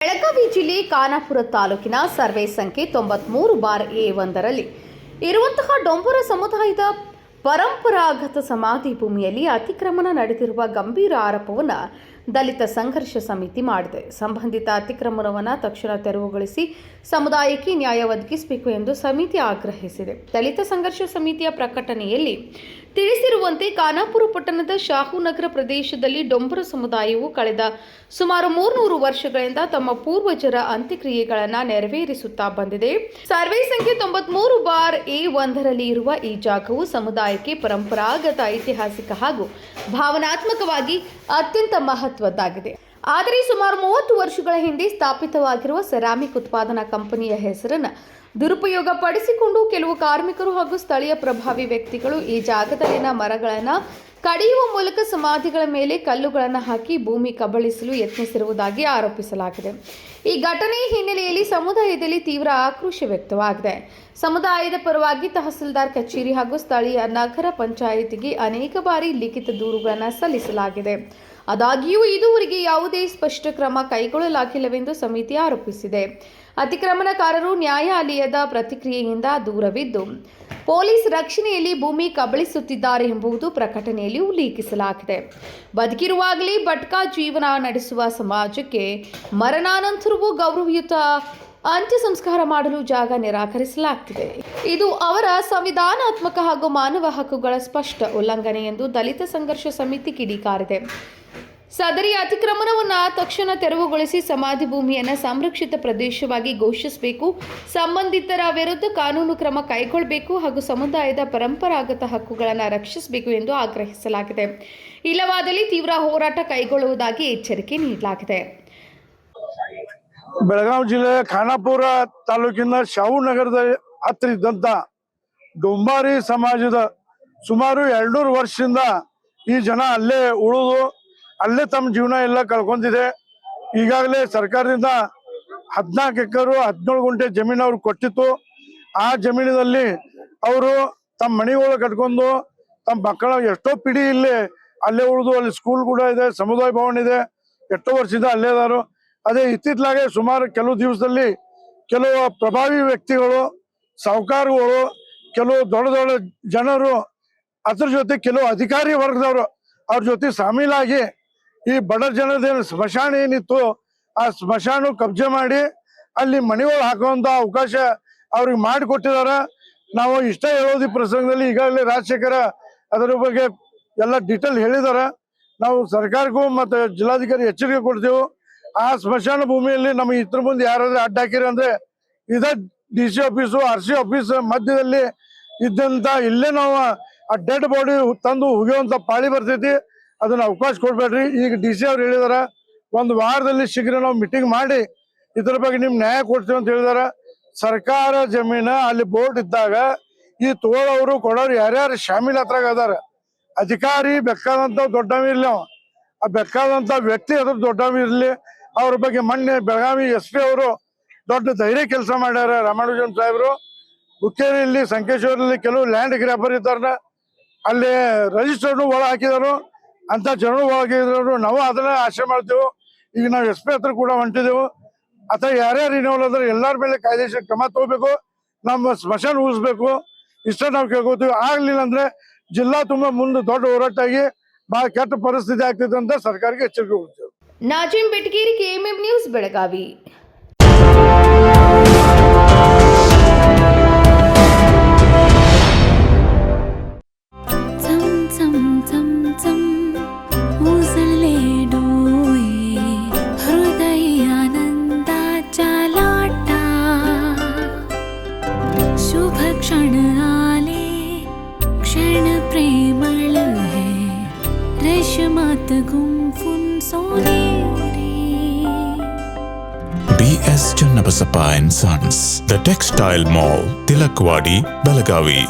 ಬೆಳಗಾವಿ ಜಿಲ್ಲೆ ಖಾನಾಪುರ ತಾಲೂಕಿನ ಸರ್ವೆ ಸಂಖ್ಯೆ 93/A1ರಲ್ಲಿ ಇರುವಂತಹ ಡೊಂಬರ ಸಮುದಾಯದ ಪರಂಪರಾಗತ ಸಮಾಧಿ ಭೂಮಿಯಲ್ಲಿ ಅತಿಕ್ರಮಣ ನಡೆದಿರುವ ಗಂಭೀರ ಆರೋಪವನ್ನು ದಲಿತ ಸಂಘರ್ಷ ಸಮಿತಿ ಮಾಡಿದೆ. ಸಂಬಂಧಿತ ಅತಿಕ್ರಮಣವನ್ನು ತಕ್ಷಣ ತೆರವುಗೊಳಿಸಿ ಸಮುದಾಯಕ್ಕೆ ನ್ಯಾಯ ಒದಗಿಸಬೇಕು ಎಂದು ಸಮಿತಿ ಆಗ್ರಹಿಸಿದೆ. ದಲಿತ ಸಂಘರ್ಷ ಸಮಿತಿಯ ಪ್ರಕಟಣೆಯಲ್ಲಿ ತಿಳಿಸಿರುವಂತೆ ಖಾನಾಪುರ ಪಟ್ಟಣದ ಶಾಹುನಗರ ಪ್ರದೇಶದಲ್ಲಿ ಡೊಂಬರ ಸಮುದಾಯವು ಕಳೆದ ಸುಮಾರು 300 ವರ್ಷಗಳಿಂದ ತಮ್ಮ ಪೂರ್ವಜರ ಅಂತ್ಯಕ್ರಿಯೆಗಳನ್ನು ನೆರವೇರಿಸುತ್ತಾ ಬಂದಿದೆ. ಸರ್ವೆ ಸಂಖ್ಯೆ 93/A1ರಲ್ಲಿ ಇರುವ ಈ ಜಾಗವು ಸಮುದಾಯಕ್ಕೆ ಪರಂಪರಾಗತ, ಐತಿಹಾಸಿಕ ಹಾಗೂ ಭಾವನಾತ್ಮಕವಾಗಿ ಅತ್ಯಂತ ಮಹತ್ವದ್ದಾಗಿದೆ. ಆದರೆ ಸುಮಾರು 30 ವರ್ಷಗಳ ಹಿಂದೆ ಸ್ಥಾಪಿತವಾಗಿರುವ ಸೆರಾಮಿಕ್ ಉತ್ಪಾದನಾ ಕಂಪನಿಯ ಹೆಸರನ್ನು ದುರುಪಯೋಗ ಪಡಿಸಿಕೊಂಡು ಕೆಲವು ಕಾರ್ಮಿಕರು ಹಾಗೂ ಸ್ಥಳೀಯ ಪ್ರಭಾವಿ ವ್ಯಕ್ತಿಗಳು ಈ ಜಾಗದಲ್ಲಿನ ಮರಗಳನ್ನು ಕಡಿಯುವ ಮೂಲಕ ಸಮಾಧಿಗಳ ಮೇಲೆ ಕಲ್ಲುಗಳನ್ನು ಹಾಕಿ ಭೂಮಿ ಕಬಳಿಸಲು ಯತ್ನಿಸಿರುವುದಾಗಿ ಆರೋಪಿಸಲಾಗಿದೆ. ಈ ಘಟನೆಯ ಹಿನ್ನೆಲೆಯಲ್ಲಿ ಸಮುದಾಯದಲ್ಲಿ ತೀವ್ರ ಆಕ್ರೋಶ ವ್ಯಕ್ತವಾಗಿದೆ. ಸಮುದಾಯದ ಪರವಾಗಿ ತಹಸೀಲ್ದಾರ್ ಕಚೇರಿ ಹಾಗೂ ಸ್ಥಳೀಯ ನಗರ ಪಂಚಾಯಿತಿಗೆ ಅನೇಕ ಬಾರಿ ಲಿಖಿತ ದೂರುಗಳನ್ನು ಸಲ್ಲಿಸಲಾಗಿದೆ. ಆದಾಗ್ಯೂ ಇದುವರೆಗೆ ಯಾವುದೇ ಸ್ಪಷ್ಟ ಕ್ರಮ ಕೈಗೊಳ್ಳಲಾಗಿಲ್ಲವೆಂದು ಸಮಿತಿ ಆರೋಪಿಸಿದೆ. ಅತಿಕ್ರಮಣಕಾರರು ನ್ಯಾಯಾಲಯದ ಪ್ರತಿಕ್ರಿಯೆಯಿಂದ ದೂರವಿದ್ದು ಪೊಲೀಸ್ ರಕ್ಷಣೆಯಲ್ಲಿ ಭೂಮಿ ಕಬಳಿಸುತ್ತಿದ್ದಾರೆ ಎಂಬುದು ಪ್ರಕಟಣೆಯಲ್ಲಿ ಉಲ್ಲೇಖಿಸಲಾಗಿದೆ. ಬದುಕಿರುವಾಗಲೇ ಭಟ್ಕಾ ಜೀವನ ನಡೆಸುವ ಸಮಾಜಕ್ಕೆ ಮರಣಾನಂತರವೂ ಗೌರವಯುತ ಅಂತ್ಯ ಸಂಸ್ಕಾರ ಮಾಡಲು ಜಾಗ ನಿರಾಕರಿಸಲಾಗುತ್ತಿದೆ. ಇದು ಅವರ ಸಂವಿಧಾನಾತ್ಮಕ ಹಾಗೂ ಮಾನವ ಹಕ್ಕುಗಳ ಸ್ಪಷ್ಟ ಉಲ್ಲಂಘನೆ ಎಂದು ದಲಿತ ಸಂಘರ್ಷ ಸಮಿತಿ ಕಿಡಿಕಾರಿದೆ. ಸದರಿ ಅತಿಕ್ರಮಣವನ್ನು ತಕ್ಷಣ ತೆರವುಗೊಳಿಸಿ ಸಮಾಧಿ ಭೂಮಿಯನ್ನು ಸಂರಕ್ಷಿತ ಪ್ರದೇಶವಾಗಿ ಘೋಷಿಸಬೇಕು, ಸಂಬಂಧಿತರ ವಿರುದ್ಧ ಕಾನೂನು ಕ್ರಮ ಕೈಗೊಳ್ಳಬೇಕು ಹಾಗೂ ಸಮುದಾಯದ ಪರಂಪರಾಗತ ಹಕ್ಕುಗಳನ್ನು ರಕ್ಷಿಸಬೇಕು ಎಂದು ಆಗ್ರಹಿಸಲಾಗಿದೆ. ಇಲ್ಲವಾದಲ್ಲಿ ತೀವ್ರ ಹೋರಾಟ ಕೈಗೊಳ್ಳುವುದಾಗಿ ಎಚ್ಚರಿಕೆ ನೀಡಲಾಗಿದೆ. ಬೆಳಗಾವಿ ಜಿಲ್ಲೆಯ ಖಾನಾಪುರ ತಾಲೂಕಿನ ಶಾಹುನಗರದ ಹತ್ತಿರ ಇದ್ದಂತ ಡೊಂಬಾರಿ ಸಮಾಜದ ಸುಮಾರು 200 ವರ್ಷದಿಂದ ಈ ಜನ ಅಲ್ಲೇ ಉಳಿದು ಅಲ್ಲೇ ತಮ್ಮ ಜೀವನ ಎಲ್ಲ ಕಳ್ಕೊಂತಿದೆ. ಈಗಾಗಲೇ ಸರ್ಕಾರದಿಂದ 14 ಎಕರೆ 17 ಗುಂಟೆ ಜಮೀನು ಅವ್ರಿಗೆ ಕೊಟ್ಟಿತ್ತು. ಆ ಜಮೀನಿನಲ್ಲಿ ಅವರು ತಮ್ಮ ಮನೆಗಳು ಕಟ್ಕೊಂಡು ತಮ್ಮ ಮಕ್ಕಳ ಎಷ್ಟೋ ಪಿಡಿ ಇಲ್ಲಿ ಅಲ್ಲೇ ಉಳಿದು ಅಲ್ಲಿ ಸ್ಕೂಲ್ ಕೂಡ ಇದೆ, ಸಮುದಾಯ ಭವನ ಇದೆ, ಎಷ್ಟೋ ವರ್ಷದಿಂದ ಅಲ್ಲೇ ಇದಾರು. ಅದೇ ಇತ್ತಿತ್ತಲಾಗೆ ಸುಮಾರು ಕೆಲವು ದಿವಸದಲ್ಲಿ ಕೆಲವು ಪ್ರಭಾವಿ ವ್ಯಕ್ತಿಗಳು, ಸಾಹುಕಾರಗಳು, ಕೆಲವು ದೊಡ್ಡ ದೊಡ್ಡ ಜನರು ಅದ್ರ ಜೊತೆ ಕೆಲವು ಅಧಿಕಾರಿ ವರ್ಗದವರು ಅವ್ರ ಜೊತೆ ಶಾಮೀಲಾಗಿ ಈ ಬಡ ಜನದೇನು ಸ್ಮಶಾನ ಏನಿತ್ತು ಆ ಸ್ಮಶಾನ ಕಬ್ಜೆ ಮಾಡಿ ಅಲ್ಲಿ ಮನೆಗಳು ಹಾಕುವಂತ ಅವಕಾಶ ಅವ್ರಿಗೆ ಮಾಡಿಕೊಟ್ಟಿದಾರ. ನಾವು ಇಷ್ಟ ಹೇಳೋದು ಈ ಪ್ರಸಂಗದಲ್ಲಿ ಈಗಾಗಲೇ ರಾಜಶೇಖರ ಅದರ ಬಗ್ಗೆ ಎಲ್ಲ ಡೀಟೇಲ್ ಹೇಳಿದಾರ. ನಾವು ಸರ್ಕಾರಕ್ಕೂ ಮತ್ತು ಜಿಲ್ಲಾಧಿಕಾರಿ ಎಚ್ಚರಿಕೆ ಕೊಡ್ತೇವೆ. ಆ ಸ್ಮಶಾನ ಭೂಮಿಯಲ್ಲಿ ನಮಗೆ ಇದ್ರ ಮುಂದೆ ಯಾರಾದ್ರೂ ಅಡ್ಡ ಹಾಕಿರಿ ಅಂದ್ರೆ ಇದ DC ಆಫೀಸು RC ಆಫೀಸ್ ಮಧ್ಯದಲ್ಲಿ ಇದ್ದಂತ ಇಲ್ಲೇ ನಾವು ಆ ಡೆಡ್ ಬಾಡಿ ತಂದು ಹುಗಿಯುವಂತ ಪಾಳಿ ಬರ್ತೈತಿ. ಅದನ್ನ ಅವಕಾಶ ಕೊಡ್ಬೇಡ್ರಿ. ಈಗ DC ಅವ್ರು ಹೇಳಿದಾರ 1 ವಾರದಲ್ಲಿ ಶೀಘ್ರ ನಾವು ಮೀಟಿಂಗ್ ಮಾಡಿ ಇದ್ರ ಬಗ್ಗೆ ನಿಮ್ ನ್ಯಾಯ ಕೊಡ್ತೀವಿ ಅಂತ ಹೇಳಿದಾರ. ಸರ್ಕಾರ ಜಮೀನ ಅಲ್ಲಿ ಬೋರ್ಡ್ ಇದ್ದಾಗ ಈ ತೋಳವರು ಕೊಡೋರು ಯಾರ್ಯಾರು ಶಾಮೀಲ್ ಹತ್ರ ಅದಾರ, ಅಧಿಕಾರಿ ಬೇಕಾದಂತ ದೊಡ್ಡವ ಇರ್ಲಿ, ಆ ಬೇಕಾದಂತ ವ್ಯಕ್ತಿ ಅದ್ರ ದೊಡ್ಡವ ಇರ್ಲಿ, ಅವ್ರ ಬಗ್ಗೆ ಮೊನ್ನೆ ಬೆಳಗಾವಿ SP ಅವರು ದೊಡ್ಡ ಧೈರ್ಯ ಕೆಲಸ ಮಾಡ್ಯಾರ. ರಾಮಾನುಜನ್ ಸಾಹೇಬರು ಹುಕ್ಕೇರಿಯಲ್ಲಿ ಸಂಕೇಶ್ವರಲ್ಲಿ ಕೆಲವು ಲ್ಯಾಂಡ್ ಗ್ರಾಬರ್ ಇದ್ದಾರ, ಅಲ್ಲಿ ರಿಜಿಸ್ಟರ್ನು ಒಳ ಹಾಕಿದಾರು, ಅಂತ ಜನರು ಒಳಗಿದ್ರು. ನಾವು ಅದನ್ನ ಆಶೆ ಮಾಡ್ತೇವೆ. ಈಗ ನಾವು SP ಹತ್ರ ಕೂಡ ಹೊಂಟಿದೆವು. ಅಥವಾ ಯಾರ್ಯಾರು ಇನ್ವಾಲ್ವ್ ಅಂದ್ರೆ ಎಲ್ಲರ ಮೇಲೆ ಕಾಯ್ದೆಶೀರ ಕ್ರಮ ತಗೋಬೇಕು, ನಮ್ಮ ಸ್ಮಶಾನ ಉಳಿಸ್ಬೇಕು, ಇಷ್ಟ ನಾವು ಕೇಳ್ಕೊತೀವಿ. ಆಗ್ಲಿಲ್ಲ ಅಂದ್ರೆ ಜಿಲ್ಲಾ ತುಂಬಾ ಮುಂದೆ ದೊಡ್ಡ ಹೋರಾಟಾಗಿ ಬಹಳ ಕೆಟ್ಟ ಪರಿಸ್ಥಿತಿ ಆಗ್ತೈತೆ ಅಂತ ಸರ್ಕಾರಕ್ಕೆ ಎಚ್ಚರಿಕೆ ಕೊಡ್ತೇವೆ. ನಾಜಿಂ ಬೆಟಗೇರಿ, KMM ನ್ಯೂಸ್, ಬೆಳಗಾವಿ. क्षण आले क्षण प्रेमळ है रेशमात गुंफून सोनेरी. BS Channabasappa and Sons, The Textile Mall, Tilakwadi, Belagavi.